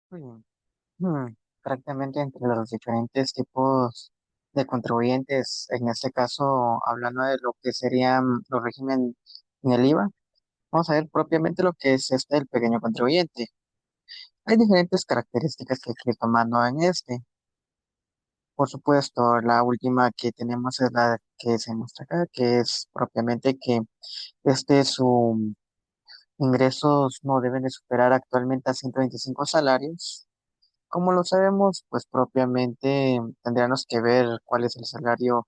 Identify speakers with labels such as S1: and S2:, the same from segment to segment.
S1: Muy bien. Prácticamente entre los diferentes tipos de contribuyentes, en este caso, hablando de lo que serían los regímenes en el IVA, vamos a ver propiamente lo que es el pequeño contribuyente. Hay diferentes características que hay que ir tomando en este. Por supuesto, la última que tenemos es la que se muestra acá, que es propiamente que su ingresos no deben de superar actualmente a 125 salarios. Como lo sabemos, pues propiamente tendríamos que ver cuál es el salario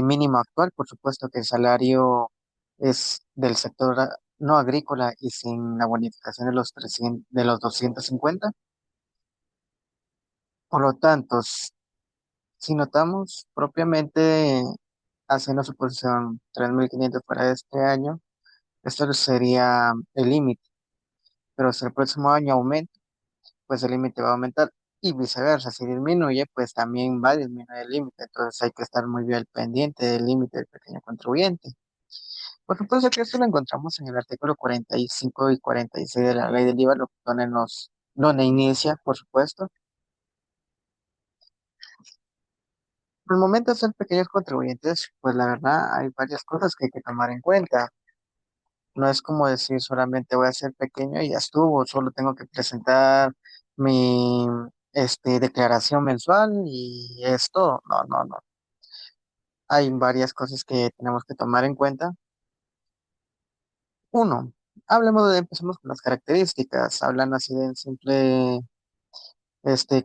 S1: mínimo actual. Por supuesto que el salario es del sector no agrícola y sin la bonificación de los 300, de los 250. Por lo tanto, si notamos propiamente haciendo su posición 3.500 para este año, esto sería el límite, pero si el próximo año aumenta, pues el límite va a aumentar y viceversa. Si disminuye, pues también va a disminuir el límite. Entonces hay que estar muy bien pendiente del límite del pequeño contribuyente. Por supuesto que esto lo encontramos en el artículo 45 y 46 de la ley del IVA, donde inicia, por supuesto. Por el momento de ser pequeños contribuyentes, pues la verdad hay varias cosas que hay que tomar en cuenta. No es como decir solamente voy a ser pequeño y ya estuvo, solo tengo que presentar mi declaración mensual y es todo. No, no, no. Hay varias cosas que tenemos que tomar en cuenta. Uno, empecemos con las características, hablando así de un simple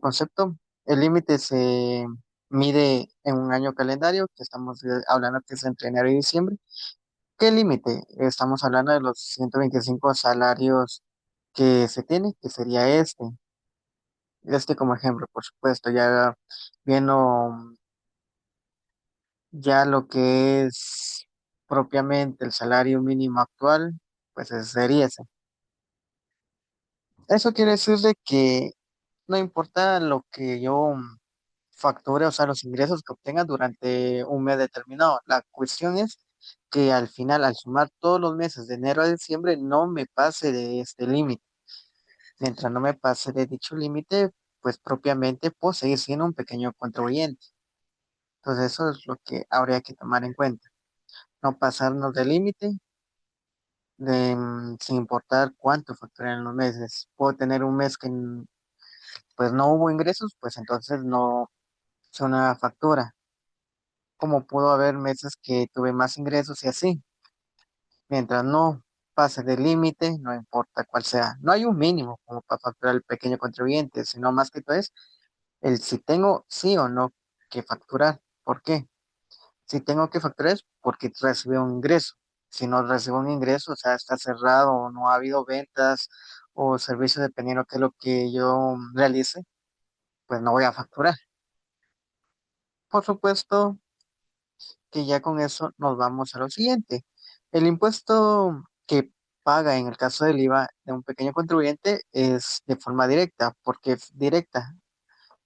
S1: concepto. El límite se mide en un año calendario, que estamos hablando que es entre enero y diciembre. ¿Qué límite? Estamos hablando de los 125 salarios que se tiene, que sería como ejemplo, por supuesto, ya viendo ya lo que es propiamente el salario mínimo actual, pues ese sería ese. Eso quiere decir de que no importa lo que yo facture, o sea, los ingresos que obtenga durante un mes determinado. La cuestión es que al final, al sumar todos los meses de enero a diciembre, no me pase de este límite. Mientras no me pase de dicho límite, pues propiamente puedo seguir siendo un pequeño contribuyente. Entonces eso es lo que habría que tomar en cuenta. No pasarnos del límite sin importar cuánto facturé en los meses. Puedo tener un mes que pues no hubo ingresos, pues entonces no es una factura. Como pudo haber meses que tuve más ingresos y así. Mientras no pase del límite, no importa cuál sea. No hay un mínimo como para facturar el pequeño contribuyente, sino más que todo es el si tengo sí o no que facturar. ¿Por qué? Si tengo que facturar es porque recibí un ingreso. Si no recibo un ingreso, o sea, está cerrado o no ha habido ventas o servicios dependiendo de qué es lo que yo realice, pues no voy a facturar. Por supuesto que ya con eso nos vamos a lo siguiente. El impuesto que paga en el caso del IVA de un pequeño contribuyente es de forma directa. ¿Por qué directa?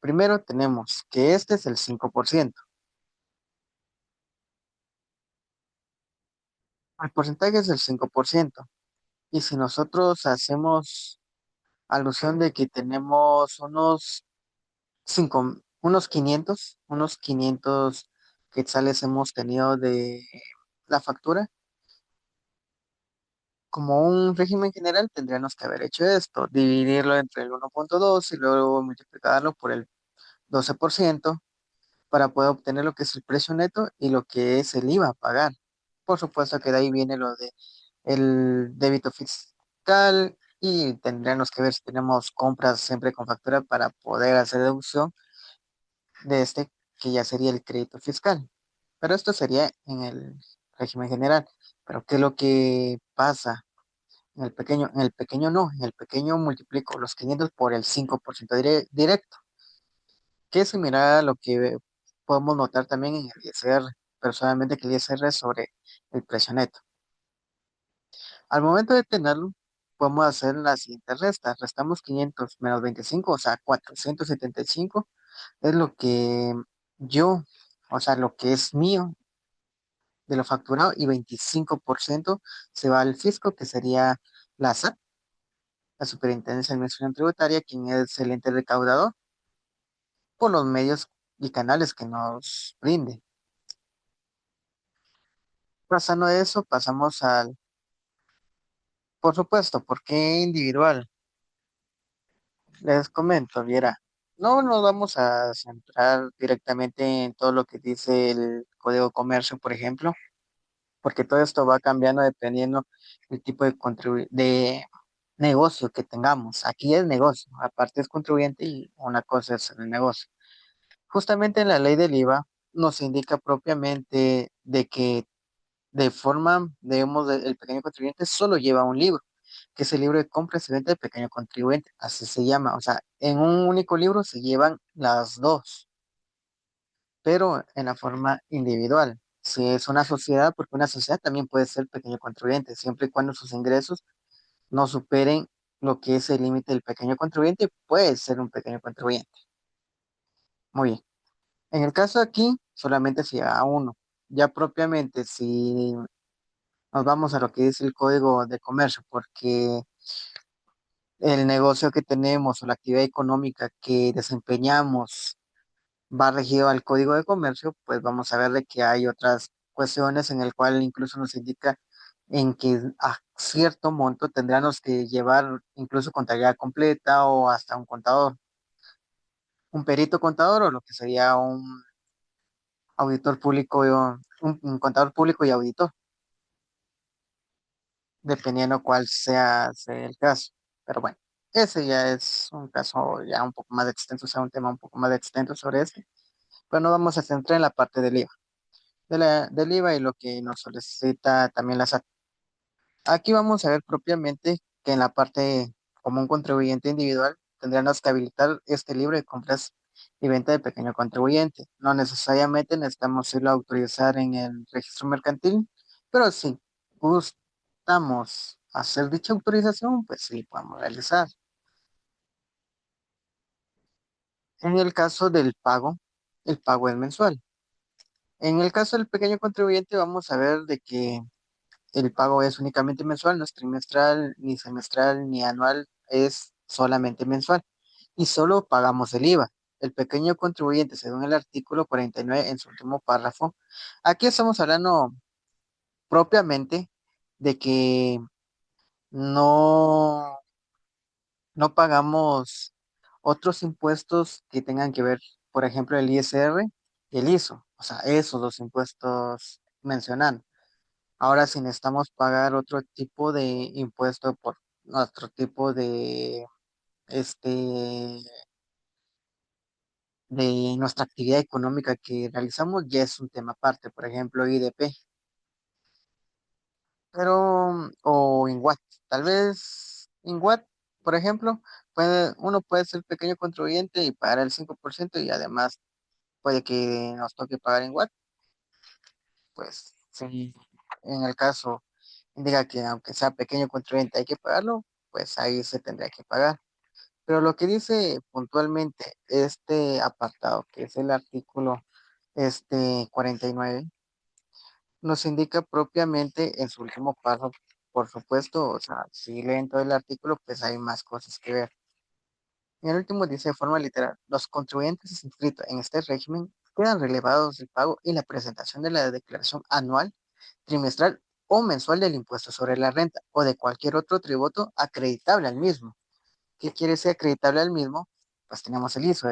S1: Primero tenemos que este es el 5%. El porcentaje es del 5%. Y si nosotros hacemos alusión de que tenemos unos 500 quetzales hemos tenido de la factura, como un régimen general tendríamos que haber hecho esto, dividirlo entre el 1.2 y luego multiplicarlo por el 12% para poder obtener lo que es el precio neto y lo que es el IVA a pagar. Por supuesto que de ahí viene lo de el débito fiscal y tendríamos que ver si tenemos compras siempre con factura para poder hacer deducción de que ya sería el crédito fiscal. Pero esto sería en el régimen general. Pero ¿qué es lo que pasa en el pequeño? En el pequeño no, en el pequeño multiplico los 500 por el 5% directo, que es similar a lo que podemos notar también en el ISR, personalmente que el ISR es sobre el precio neto. Al momento de tenerlo, podemos hacer la siguiente resta. Restamos 500 menos 25, o sea, 475 es lo que yo, o sea, lo que es mío de lo facturado y 25% se va al fisco, que sería la SAT. la Superintendencia de Administración Tributaria, quien es el ente recaudador, por los medios y canales que nos brinde. Pasando de eso, pasamos al, por supuesto, ¿por qué individual? Les comento, viera, no nos vamos a centrar directamente en todo lo que dice el Código de Comercio, por ejemplo, porque todo esto va cambiando dependiendo del tipo de negocio que tengamos. Aquí es negocio, aparte es contribuyente y una cosa es el negocio. Justamente en la ley del IVA nos indica propiamente de que de forma, digamos, el pequeño contribuyente solo lleva un libro, que es el libro de compras y venta del pequeño contribuyente, así se llama. O sea, en un único libro se llevan las dos, pero en la forma individual. Si es una sociedad, porque una sociedad también puede ser pequeño contribuyente, siempre y cuando sus ingresos no superen lo que es el límite del pequeño contribuyente, puede ser un pequeño contribuyente. Muy bien. En el caso aquí, solamente se lleva uno. Ya propiamente, si nos vamos a lo que dice el Código de Comercio, porque el negocio que tenemos o la actividad económica que desempeñamos va regido al Código de Comercio, pues vamos a ver de que hay otras cuestiones en el cual incluso nos indica en que a cierto monto tendríamos que llevar incluso contabilidad completa o hasta un contador, un perito contador o lo que sería un auditor público, un contador público y auditor, dependiendo cuál sea el caso. Pero bueno, ese ya es un caso ya un poco más extenso, o sea, un tema un poco más extenso sobre este. Pero no vamos a centrar en la parte del IVA, del IVA y lo que nos solicita también la SAT. Aquí vamos a ver propiamente que en la parte como un contribuyente individual tendríamos que habilitar este libro de compras y venta de pequeño contribuyente. No necesariamente necesitamos irlo a autorizar en el registro mercantil, pero si gustamos hacer dicha autorización, pues sí, podemos realizar. En el caso del pago, el pago es mensual. En el caso del pequeño contribuyente, vamos a ver de que el pago es únicamente mensual, no es trimestral, ni semestral, ni anual, es solamente mensual. Y solo pagamos el IVA. El pequeño contribuyente, según el artículo 49 en su último párrafo, aquí estamos hablando propiamente de que no, no pagamos otros impuestos que tengan que ver, por ejemplo, el ISR y el ISO, o sea, esos dos impuestos mencionando. Ahora, si necesitamos pagar otro tipo de impuesto por nuestro tipo este, de nuestra actividad económica que realizamos, ya es un tema aparte, por ejemplo, IDP, pero, o INWAT, tal vez INWAT, por ejemplo, uno puede ser pequeño contribuyente y pagar el 5% y además puede que nos toque pagar INWAT, pues sí, en el caso indica que aunque sea pequeño contribuyente hay que pagarlo, pues ahí se tendría que pagar. Pero lo que dice puntualmente este apartado, que es el artículo 49, nos indica propiamente en su último paso, por supuesto, o sea, si leen todo el artículo, pues hay más cosas que ver. En el último dice de forma literal, los contribuyentes inscritos en este régimen quedan relevados del pago y la presentación de la declaración anual, trimestral o mensual del impuesto sobre la renta o de cualquier otro tributo acreditable al mismo. ¿Qué quiere ser acreditable al mismo? Pues tenemos el ISO.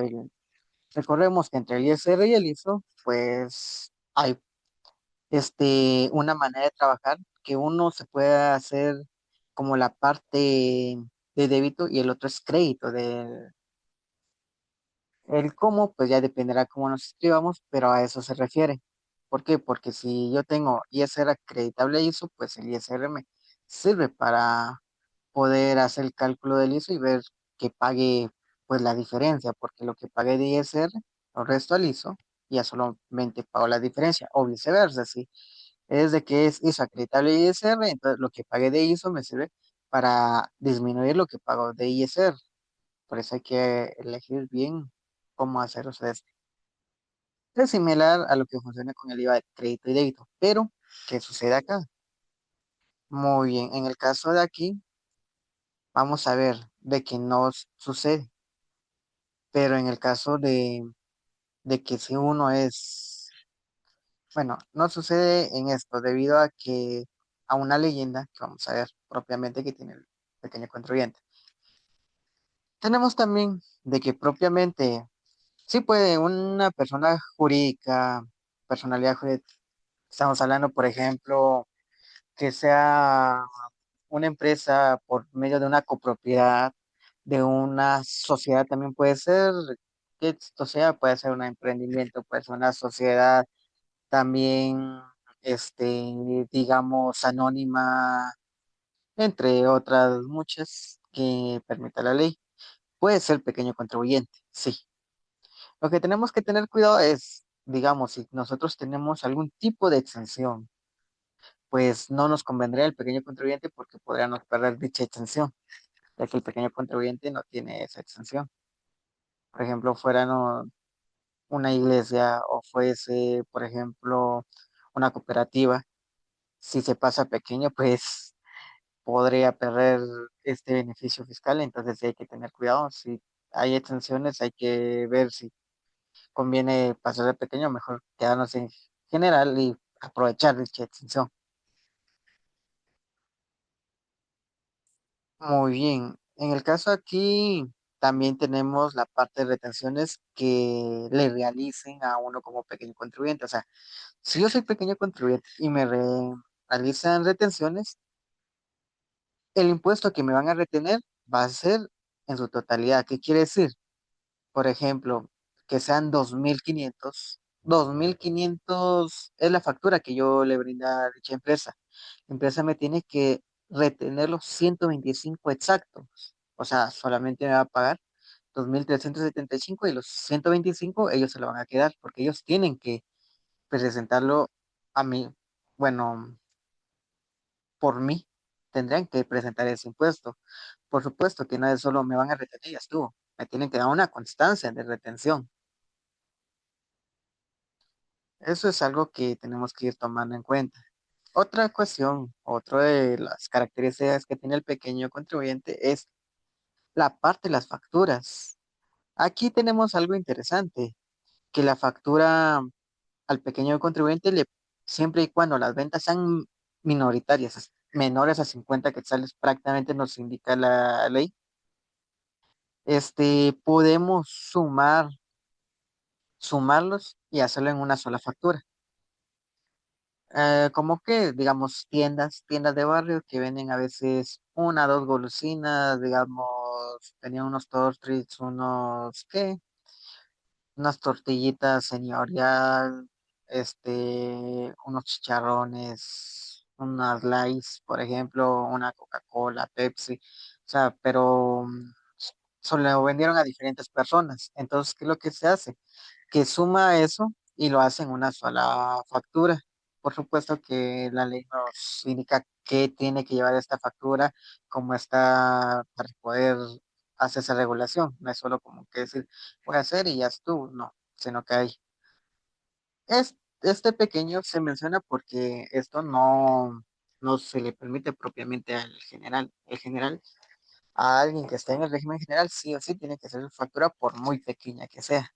S1: Recordemos que entre el ISR y el ISO, pues hay una manera de trabajar que uno se puede hacer como la parte de débito y el otro es crédito. El cómo, pues ya dependerá cómo nos escribamos, pero a eso se refiere. ¿Por qué? Porque si yo tengo ISR acreditable ISO, pues el ISR me sirve para poder hacer el cálculo del ISO y ver que pague pues la diferencia, porque lo que pagué de ISR lo resto al ISO y ya solamente pago la diferencia, o viceversa, si es de que es ISO acreditable ISR, entonces lo que pagué de ISO me sirve para disminuir lo que pago de ISR. Por eso hay que elegir bien cómo hacer ustedes. Es similar a lo que funciona con el IVA de crédito y débito, pero ¿qué sucede acá? Muy bien, en el caso de aquí, vamos a ver de que no sucede, pero en el caso de que si uno es, bueno, no sucede en esto debido a que a una leyenda que vamos a ver propiamente que tiene el pequeño contribuyente. Tenemos también de que propiamente sí puede una persona jurídica, personalidad jurídica, estamos hablando, por ejemplo, que sea una empresa por medio de una copropiedad, de una sociedad también puede ser, que esto sea, puede ser un emprendimiento, puede ser una sociedad también, digamos, anónima, entre otras muchas que permita la ley. Puede ser pequeño contribuyente, sí. Lo que tenemos que tener cuidado es, digamos, si nosotros tenemos algún tipo de exención, pues no nos convendría el pequeño contribuyente porque podríamos perder dicha exención, ya que el pequeño contribuyente no tiene esa exención. Por ejemplo, fuera una iglesia o fuese, por ejemplo, una cooperativa, si se pasa pequeño, pues podría perder este beneficio fiscal, entonces sí hay que tener cuidado. Si hay exenciones, hay que ver si conviene pasar de pequeño, mejor quedarnos en general y aprovechar dicha exención. Muy bien. En el caso aquí, también tenemos la parte de retenciones que le realicen a uno como pequeño contribuyente. O sea, si yo soy pequeño contribuyente y realizan retenciones, el impuesto que me van a retener va a ser en su totalidad. ¿Qué quiere decir? Por ejemplo, que sean 2.500. 2.500 es la factura que yo le brinda a dicha empresa. La empresa me tiene que retener los 125 exactos. O sea, solamente me va a pagar 2.375 y los 125 ellos se lo van a quedar porque ellos tienen que presentarlo a mí. Bueno, por mí tendrían que presentar ese impuesto. Por supuesto que no es solo me van a retener y ya estuvo. Me tienen que dar una constancia de retención. Eso es algo que tenemos que ir tomando en cuenta. Otra cuestión, otra de las características que tiene el pequeño contribuyente es la parte de las facturas. Aquí tenemos algo interesante, que la factura al pequeño contribuyente, siempre y cuando las ventas sean minoritarias, menores a 50 quetzales, prácticamente nos indica la ley, podemos sumarlos y hacerlo en una sola factura. Como que, digamos, tiendas de barrio que venden a veces una, dos golosinas, digamos, tenían unos tostrits, unas tortillitas señorial, unos chicharrones, unas Lays, por ejemplo, una Coca-Cola, Pepsi, o sea, pero solo lo vendieron a diferentes personas. Entonces, ¿qué es lo que se hace? Que suma eso y lo hace en una sola factura. Por supuesto que la ley nos indica qué tiene que llevar esta factura, cómo está para poder hacer esa regulación. No es solo como que decir, voy a hacer y ya estuvo, no, sino que hay. Este pequeño se menciona porque esto no se le permite propiamente al general. El general, a alguien que esté en el régimen general, sí o sí tiene que hacer su factura por muy pequeña que sea.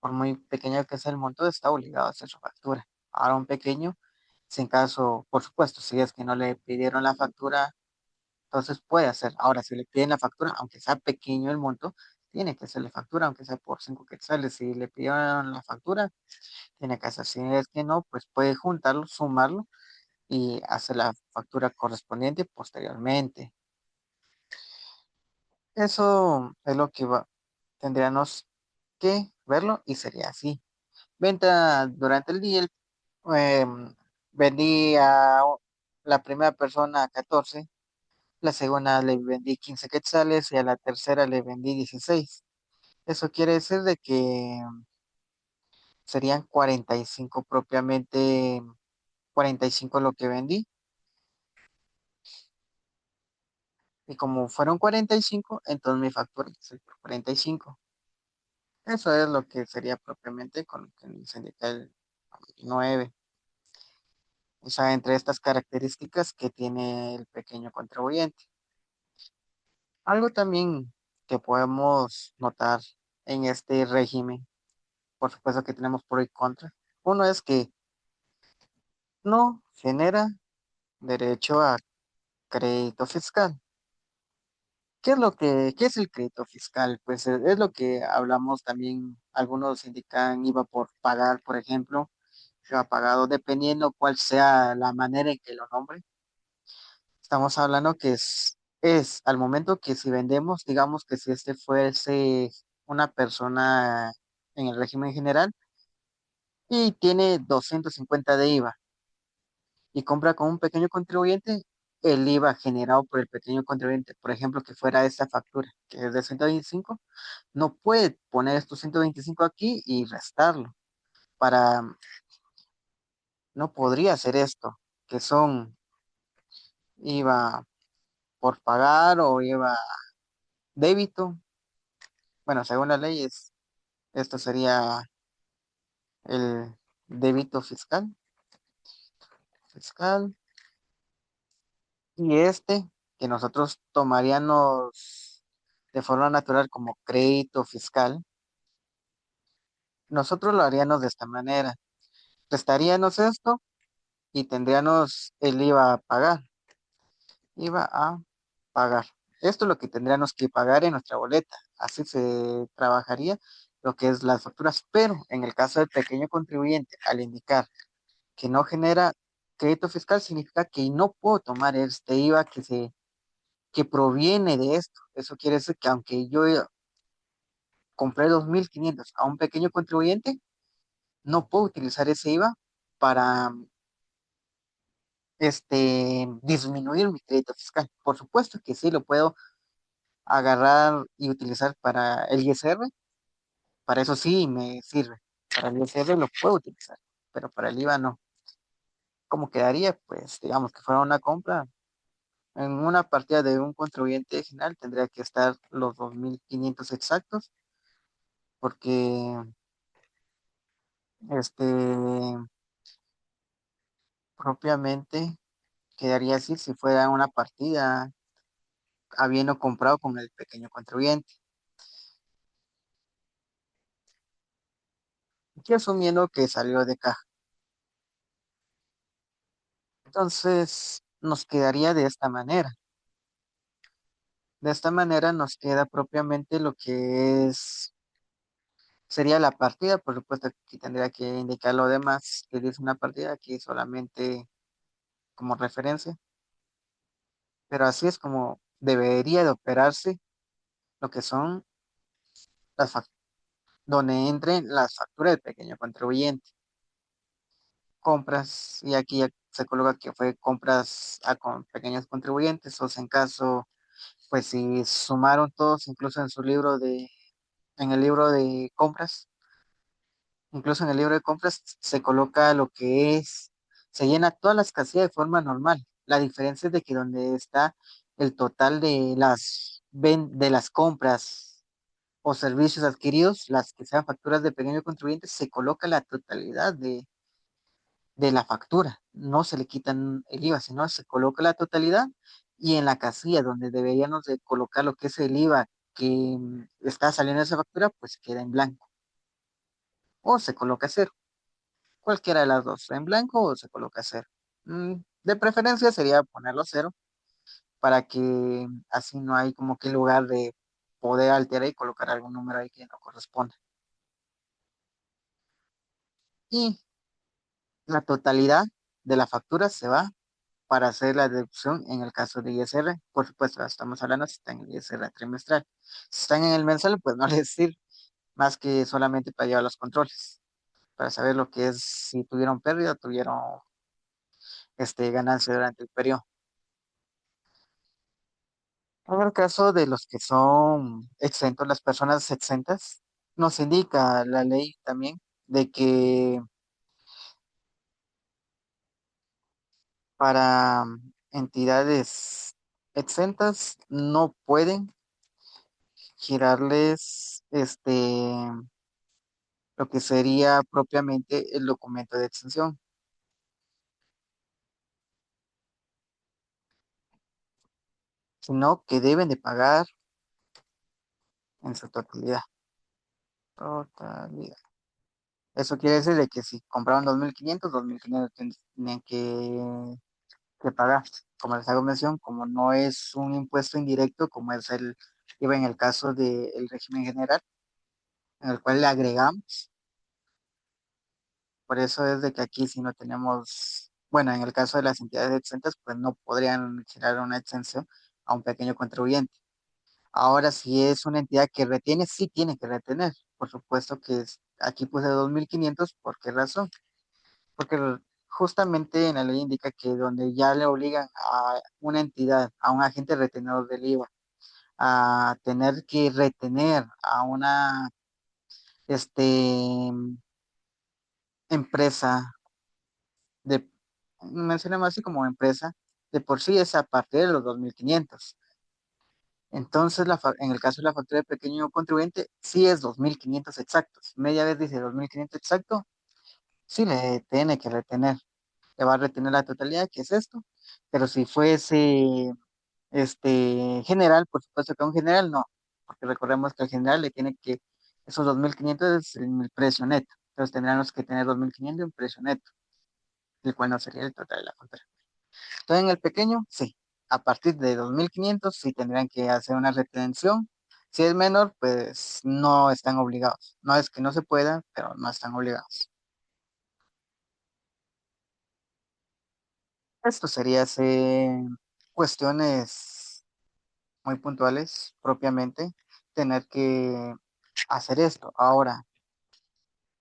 S1: Por muy pequeño que sea el monto, está obligado a hacer su factura. Ahora un pequeño, sin caso, por supuesto, si es que no le pidieron la factura, entonces puede hacer. Ahora, si le piden la factura, aunque sea pequeño el monto, tiene que hacerle factura, aunque sea por 5 quetzales. Si le pidieron la factura, tiene que hacer. Si es que no, pues puede juntarlo, sumarlo y hacer la factura correspondiente posteriormente. Eso es lo que tendríamos que verlo y sería así. Venta durante el día, em, vendí a la primera persona 14, la segunda le vendí 15 quetzales y a la tercera le vendí 16. Eso quiere decir de que serían 45 propiamente, 45 lo que vendí. Y como fueron 45, entonces mi factura es por 45. Eso es lo que sería propiamente con lo que se indica el 9. O sea, entre estas características que tiene el pequeño contribuyente. Algo también que podemos notar en este régimen, por supuesto que tenemos pro y contra. Uno es que no genera derecho a crédito fiscal. ¿Qué es el crédito fiscal? Pues es lo que hablamos también, algunos indican IVA por pagar, por ejemplo, IVA pagado, dependiendo cuál sea la manera en que lo nombre. Estamos hablando que es al momento que si vendemos, digamos que si este fuese una persona en el régimen general y tiene 250 de IVA y compra con un pequeño contribuyente, el IVA generado por el pequeño contribuyente, por ejemplo, que fuera esta factura, que es de 125, no puede poner estos 125 aquí y restarlo. Para, no podría hacer esto, que son IVA por pagar o IVA débito. Bueno, según las leyes, esto sería el débito fiscal, y este que nosotros tomaríamos de forma natural como crédito fiscal, nosotros lo haríamos de esta manera. Prestaríamos esto y tendríamos el IVA a pagar. Esto es lo que tendríamos que pagar en nuestra boleta. Así se trabajaría lo que es las facturas, pero en el caso del pequeño contribuyente, al indicar que no genera crédito fiscal, significa que no puedo tomar este IVA que proviene de esto. Eso quiere decir que aunque yo compré 2.500 a un pequeño contribuyente, no puedo utilizar ese IVA para disminuir mi crédito fiscal. Por supuesto que sí, lo puedo agarrar y utilizar para el ISR, para eso sí me sirve. Para el ISR lo puedo utilizar, pero para el IVA no. ¿Cómo quedaría? Pues digamos que fuera una compra. En una partida de un contribuyente general tendría que estar los 2.500 exactos, porque este propiamente quedaría así si fuera una partida habiendo comprado con el pequeño contribuyente. Y asumiendo que salió de caja. Entonces nos quedaría de esta manera. De esta manera nos queda propiamente lo que sería la partida. Por supuesto, aquí tendría que indicar lo demás que dice una partida, aquí solamente como referencia. Pero así es como debería de operarse lo que son las donde entren las facturas del pequeño contribuyente. Compras, y aquí ya se coloca que fue compras a con pequeños contribuyentes, o sea, en caso, pues si sumaron todos, incluso en el libro de compras, incluso en el libro de compras se coloca lo que se llena todas las casillas de forma normal. La diferencia es de que donde está el total de de las compras o servicios adquiridos, las que sean facturas de pequeño contribuyente, se coloca la totalidad de la factura. No se le quitan el IVA, sino se coloca la totalidad, y en la casilla donde deberíamos de colocar lo que es el IVA que está saliendo de esa factura, pues queda en blanco o se coloca cero. Cualquiera de las dos, en blanco o se coloca cero. De preferencia sería ponerlo cero para que así no hay como que lugar de poder alterar y colocar algún número ahí que no corresponda. Y la totalidad de la factura se va para hacer la deducción en el caso de ISR. Por supuesto, estamos hablando si están en el ISR trimestral. Si están en el mensual, pues no les sirve más que solamente para llevar los controles, para saber lo que es si tuvieron pérdida, tuvieron ganancia durante el periodo. En el caso de los que son exentos, las personas exentas, nos indica la ley también de que para entidades exentas no pueden girarles lo que sería propiamente el documento de exención. sino que deben de pagar en su totalidad. Totalidad. Eso quiere decir de que si compraban 2.500 tenían que pagar. Como les hago mención, como no es un impuesto indirecto, como es iba en el caso del régimen general, en el cual le agregamos. Por eso es de que aquí si no tenemos, bueno, en el caso de las entidades exentas, pues no podrían generar una exención a un pequeño contribuyente. Ahora, si es una entidad que retiene, sí tiene que retener. Por supuesto que aquí puse 2.500. ¿Por qué razón? Porque justamente en la ley indica que donde ya le obligan a una entidad, a un agente retenedor del IVA, a tener que retener a una este, empresa, de, mencionemos así como empresa, de por sí es a partir de los 2.500. Entonces, en el caso de la factura de pequeño contribuyente, sí es 2.500 exactos. Media vez dice 2.500 exacto, sí le tiene que retener. Le va a retener la totalidad, que es esto. Pero si fuese general, por supuesto que a un general no, porque recordemos que al general le tiene que, esos 2.500 es el precio neto. Entonces tendríamos que tener 2.500 en precio neto, el cual no sería el total de la factura. Entonces, en el pequeño, sí. A partir de 2.500 sí tendrían que hacer una retención. Si es menor, pues no están obligados. No es que no se pueda, pero no están obligados. Esto sería hacer cuestiones muy puntuales, propiamente, tener que hacer esto. Ahora,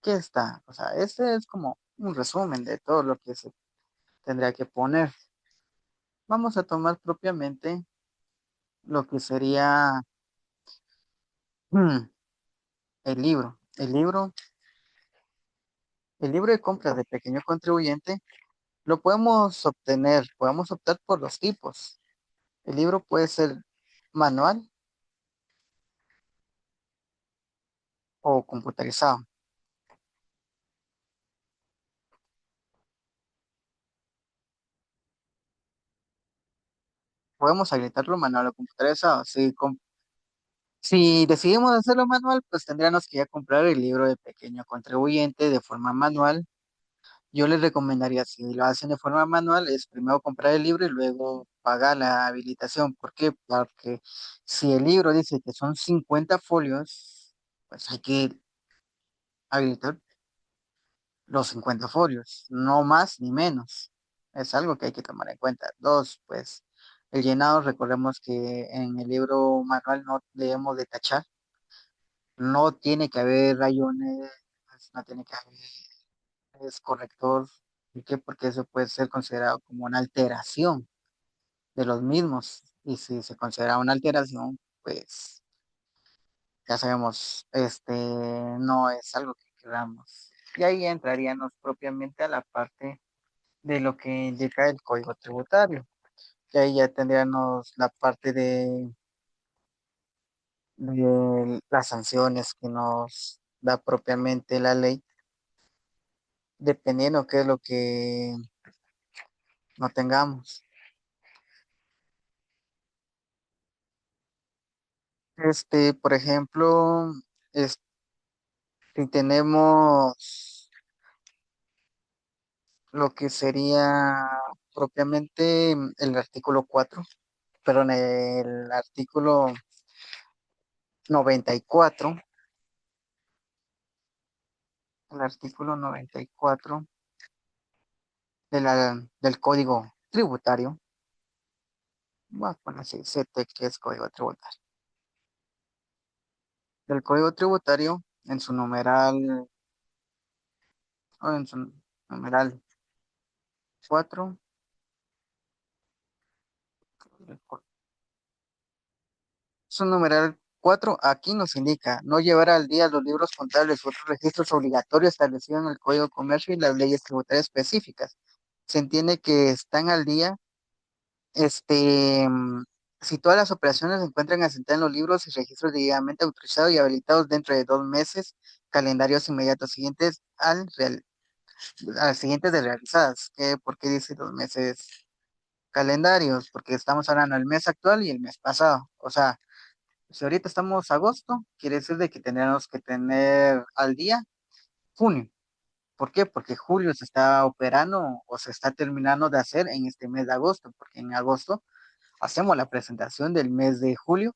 S1: ¿qué está? O sea, este es como un resumen de todo lo que se tendría que poner. Vamos a tomar propiamente lo que sería hmm, el libro. El libro de compras de pequeño contribuyente lo podemos obtener, podemos optar por los tipos. El libro puede ser manual o computarizado. Podemos habilitarlo manual o computarizado. Si decidimos hacerlo manual, pues tendríamos que ya comprar el libro de pequeño contribuyente de forma manual. Yo les recomendaría, si lo hacen de forma manual, es primero comprar el libro y luego pagar la habilitación. ¿Por qué? Porque si el libro dice que son 50 folios, pues hay que habilitar los 50 folios, no más ni menos. Es algo que hay que tomar en cuenta. Dos, pues el llenado, recordemos que en el libro manual no debemos de tachar, no tiene que haber rayones, no tiene que haber corrector. ¿Por qué? Porque eso puede ser considerado como una alteración de los mismos. Y si se considera una alteración, pues ya sabemos, no es algo que queramos. Y ahí entraríamos propiamente a la parte de lo que indica el código tributario. Y ahí ya tendríamos la parte de las sanciones que nos da propiamente la ley, dependiendo qué es lo que no tengamos. Por ejemplo, es- si tenemos lo que sería propiamente el artículo 4, perdón, el artículo 94, el artículo 94 del Código Tributario. Voy a poner así, CT, que es Código Tributario. Del Código Tributario, en su numeral, o en su numeral 4, su numeral 4 aquí nos indica no llevar al día los libros contables u otros registros obligatorios establecidos en el Código de Comercio y las leyes tributarias específicas. Se entiende que están al día, este, mm, si todas las operaciones se encuentran asentadas en los libros y registros debidamente autorizados y habilitados dentro de 2 meses, calendarios inmediatos siguientes a las siguientes de realizadas. ¿Por qué dice 2 meses? calendarios, porque estamos hablando del mes actual y el mes pasado. O sea, si ahorita estamos agosto, quiere decir de que tenemos que tener al día junio. ¿Por qué? Porque julio se está operando o se está terminando de hacer en este mes de agosto, porque en agosto hacemos la presentación del mes de julio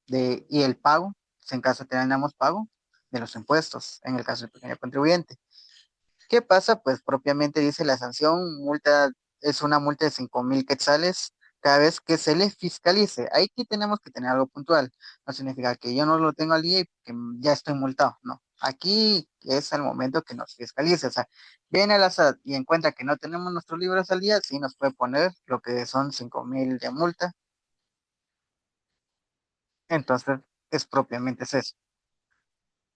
S1: y el pago, si en caso tenemos pago, de los impuestos, en el caso del pequeño contribuyente. ¿Qué pasa? Pues propiamente dice la sanción, multa, es una multa de 5.000 quetzales cada vez que se le fiscalice. Ahí sí tenemos que tener algo puntual. No significa que yo no lo tengo al día y que ya estoy multado. No. Aquí es el momento que nos fiscalice. O sea, viene a la SAT y encuentra que no tenemos nuestros libros al día, sí nos puede poner lo que son 5.000 de multa. Entonces, es propiamente es eso.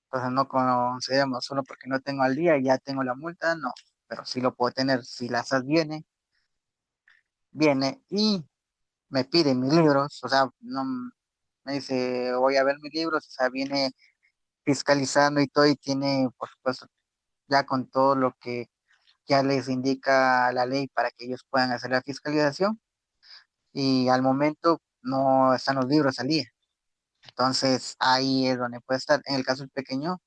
S1: Entonces, no consideramos solo porque no tengo al día y ya tengo la multa, no. Pero sí lo puedo tener si la SAT viene y me pide mis libros, o sea, no me dice, voy a ver mis libros, o sea, viene fiscalizando y todo y tiene, por supuesto, ya con todo lo que ya les indica la ley para que ellos puedan hacer la fiscalización y al momento no están los libros al día. Entonces ahí es donde puede estar. En el caso del pequeño,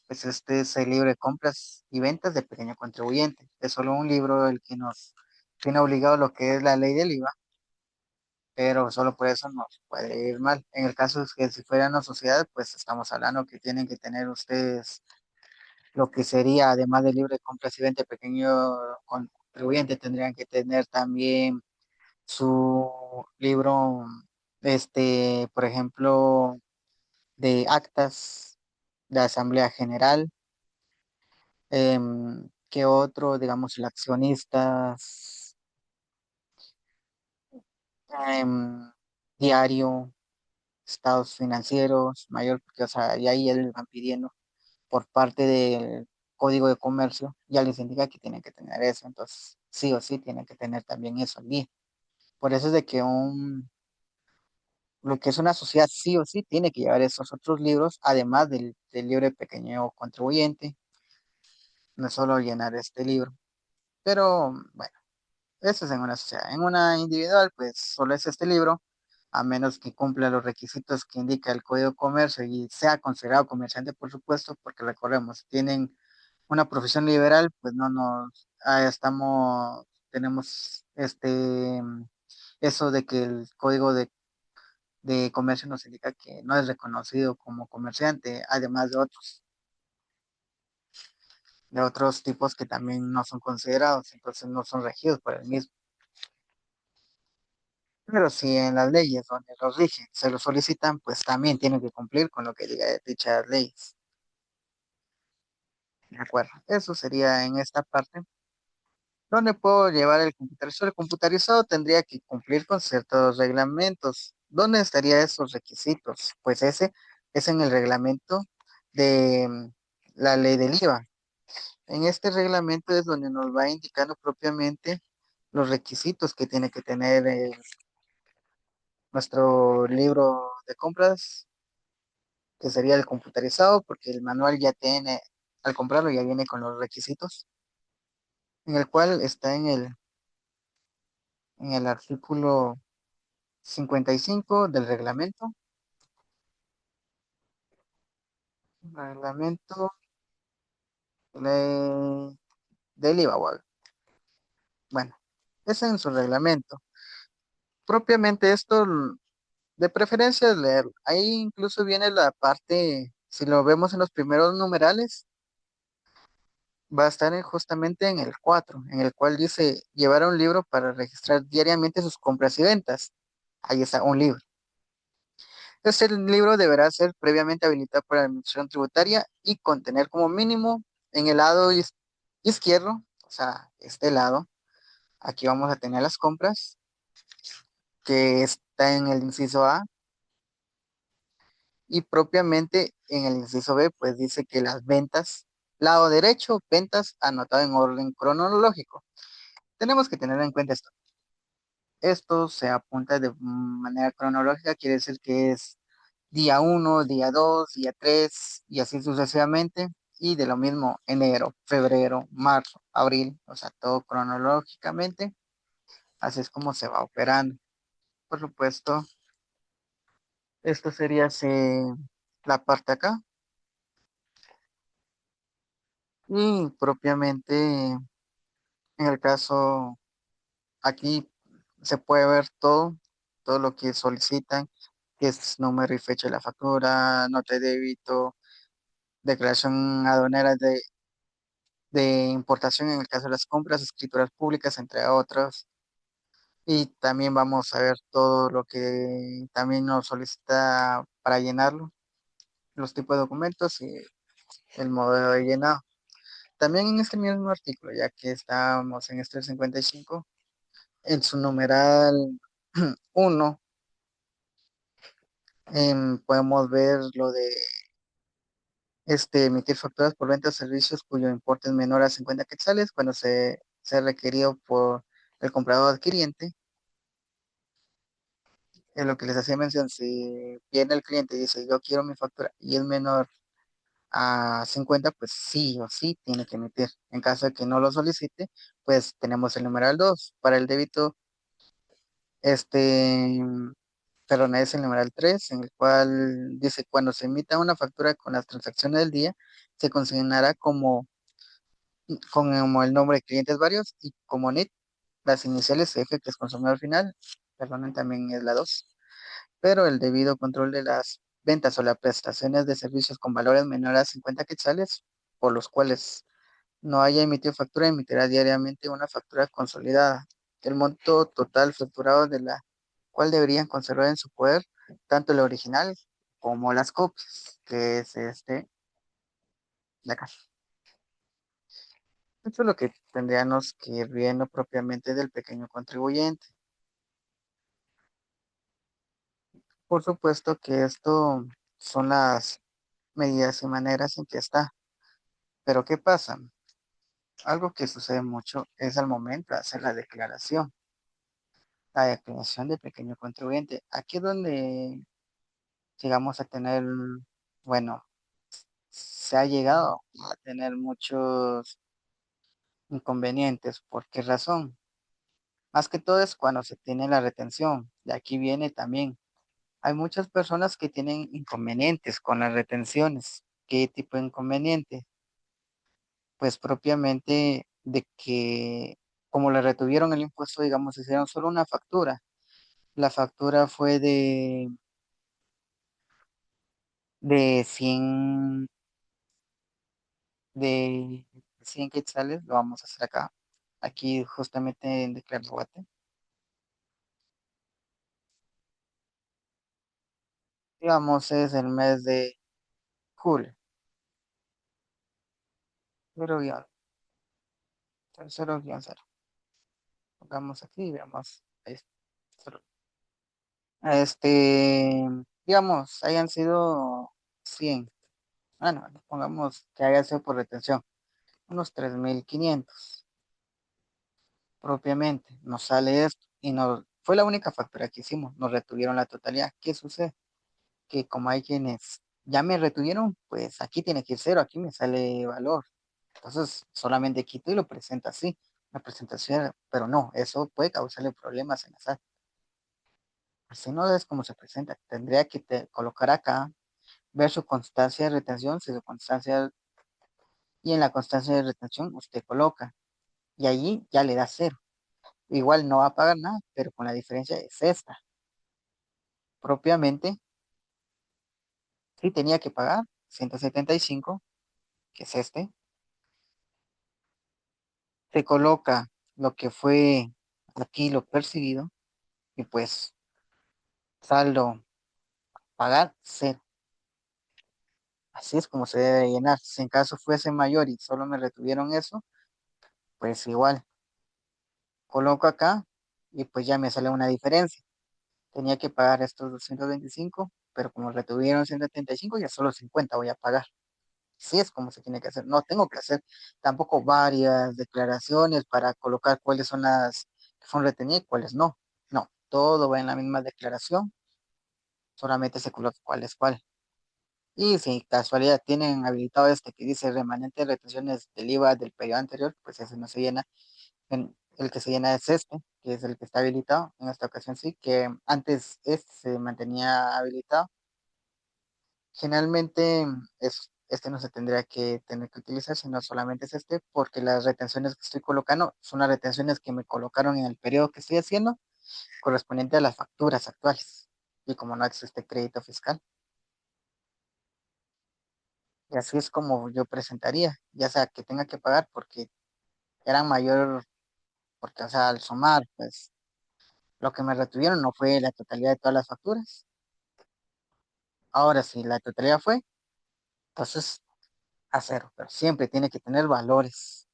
S1: pues este es el libro de compras y ventas de pequeño contribuyente. Es solo un libro el que nos tiene obligado lo que es la ley del IVA, pero solo por eso nos puede ir mal. En el caso de que si fuera una sociedad, pues estamos hablando que tienen que tener ustedes lo que sería, además del libre compras y venta pequeño contribuyente, tendrían que tener también su libro, por ejemplo, de actas de Asamblea General, que otro, digamos, el accionistas, em, diario, estados financieros, mayor, porque, o sea, y ahí ya les van pidiendo por parte del Código de Comercio, ya les indica que tienen que tener eso, entonces sí o sí tienen que tener también eso al día. Por eso es de que lo que es una sociedad sí o sí tiene que llevar esos otros libros, además del libro de pequeño contribuyente, no es solo llenar este libro. Pero bueno, eso es en una sociedad. En una individual, pues solo es este libro, a menos que cumpla los requisitos que indica el Código de Comercio y sea considerado comerciante, por supuesto, porque recordemos, si tienen una profesión liberal, pues no nos, tenemos eso de que el Código de Comercio nos indica que no es reconocido como comerciante, además de otros tipos que también no son considerados, entonces no son regidos por el mismo. Pero si en las leyes donde los rigen se lo solicitan, pues también tienen que cumplir con lo que diga dichas leyes. ¿De acuerdo? Eso sería en esta parte. ¿Dónde puedo llevar el computarizado? El computarizado tendría que cumplir con ciertos reglamentos. ¿Dónde estarían esos requisitos? Pues ese es en el reglamento de la ley del IVA. En este reglamento es donde nos va indicando propiamente los requisitos que tiene que tener nuestro libro de compras, que sería el computarizado, porque el manual ya tiene, al comprarlo ya viene con los requisitos, en el cual está en el artículo 55 del reglamento del IVA. Bueno, es en su reglamento. Propiamente esto, de preferencia es leerlo. Ahí incluso viene la parte, si lo vemos en los primeros numerales, va a estar justamente en el 4 en el cual dice llevar un libro para registrar diariamente sus compras y ventas. Ahí está, un libro. Este libro deberá ser previamente habilitado por la Administración Tributaria y contener como mínimo en el lado izquierdo, o sea, este lado, aquí vamos a tener las compras, que está en el inciso A, y propiamente en el inciso B, pues dice que las ventas, lado derecho, ventas anotado en orden cronológico. Tenemos que tener en cuenta esto. Esto se apunta de manera cronológica, quiere decir que es día 1, día 2, día 3 y así sucesivamente. Y de lo mismo enero, febrero, marzo, abril, o sea, todo cronológicamente. Así es como se va operando. Por supuesto, esto sería la parte acá y propiamente en el caso aquí se puede ver todo lo que solicitan, que es número y fecha de la factura, nota de débito, declaración aduanera de importación en el caso de las compras, escrituras públicas, entre otros. Y también vamos a ver todo lo que también nos solicita para llenarlo, los tipos de documentos y el modo de llenado. También en este mismo artículo, ya que estamos en este 55 en su numeral 1, podemos ver lo de emitir facturas por venta de servicios cuyo importe es menor a 50 quetzales cuando se requerido por el comprador adquiriente. Es lo que les hacía mención, si viene el cliente y dice yo quiero mi factura y es menor a 50, pues sí o sí tiene que emitir. En caso de que no lo solicite, pues tenemos el numeral 2. Para el débito, este, perdón, es el numeral 3, en el cual dice cuando se emita una factura con las transacciones del día, se consignará como el nombre de clientes varios y como NIT, las iniciales F, que es consumidor final, perdonen, también es la 2, pero el debido control de las ventas o las prestaciones de servicios con valores menores a 50 quetzales, por los cuales no haya emitido factura, emitirá diariamente una factura consolidada. El monto total facturado de la cual deberían conservar en su poder tanto el original como las copias, que es de acá. Esto es lo que tendríamos que ir viendo propiamente del pequeño contribuyente. Por supuesto que esto son las medidas y maneras en que está. Pero ¿qué pasa? Algo que sucede mucho es al momento de hacer la declaración de pequeño contribuyente. Aquí es donde llegamos a tener, bueno, se ha llegado a tener muchos inconvenientes. ¿Por qué razón? Más que todo es cuando se tiene la retención. De aquí viene también. Hay muchas personas que tienen inconvenientes con las retenciones. ¿Qué tipo de inconveniente? Pues propiamente de que como le retuvieron el impuesto, digamos, hicieron solo una factura. La factura fue de 100 quetzales, lo vamos a hacer acá, aquí justamente en Declaratoria. Digamos, es el mes de julio, cero guión, cero guión cero. Pongamos aquí y veamos. Ahí está, cero. Este, digamos, hayan sido 100. Bueno, pongamos que haya sido por retención, unos 3.500 propiamente. Nos sale esto y fue la única factura que hicimos, nos retuvieron la totalidad. ¿Qué sucede? Que como hay quienes ya me retuvieron, pues aquí tiene que ir cero, aquí me sale valor. Entonces solamente quito y lo presenta así, la presentación, pero no, eso puede causarle problemas en la SAT. Así no es como se presenta, tendría que colocar acá, ver su constancia de retención, si su constancia, y en la constancia de retención usted coloca, y allí ya le da cero. Igual no va a pagar nada, pero con la diferencia es esta. Propiamente, sí tenía que pagar 175, que es se coloca lo que fue aquí lo percibido y pues saldo pagar cero. Así es como se debe llenar. Si en caso fuese mayor y solo me retuvieron eso, pues igual coloco acá y pues ya me sale una diferencia. Tenía que pagar estos 225, pero como retuvieron 175, ya solo 50 voy a pagar. Así es como se tiene que hacer. No tengo que hacer tampoco varias declaraciones para colocar cuáles son las que son retenidas y cuáles no. No, todo va en la misma declaración, solamente se coloca cuál es cuál. Y si casualidad tienen habilitado este que dice remanente de retenciones del IVA del periodo anterior, pues ese no se llena. El que se llena es este, que es el que está habilitado. En esta ocasión sí, que antes este se mantenía habilitado. Generalmente este no se tendría que tener que utilizar, sino solamente es este, porque las retenciones que estoy colocando son las retenciones que me colocaron en el periodo que estoy haciendo, correspondiente a las facturas actuales. Y como no existe crédito fiscal, y así es como yo presentaría, ya sea que tenga que pagar porque eran mayor, porque o sea, al sumar, pues lo que me retuvieron no fue la totalidad de todas las facturas. Ahora sí, la totalidad fue, entonces a cero, pero siempre tiene que tener valores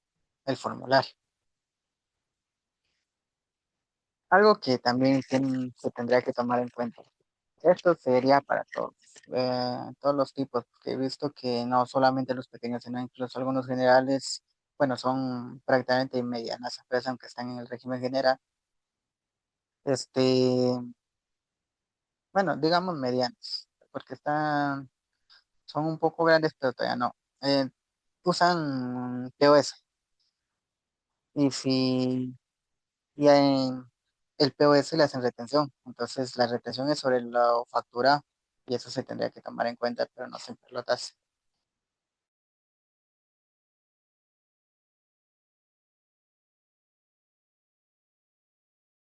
S1: el formulario. Algo que también se tendría que tomar en cuenta. Esto sería para todos, todos los tipos, porque he visto que no solamente los pequeños, sino incluso algunos generales, bueno, son prácticamente medianas empresas, aunque están en el régimen general. Este, bueno, digamos medianos, porque son un poco grandes, pero todavía no. Usan POS. Y si y en el POS le hacen retención, entonces la retención es sobre la factura y eso se tendría que tomar en cuenta, pero no siempre lo hace.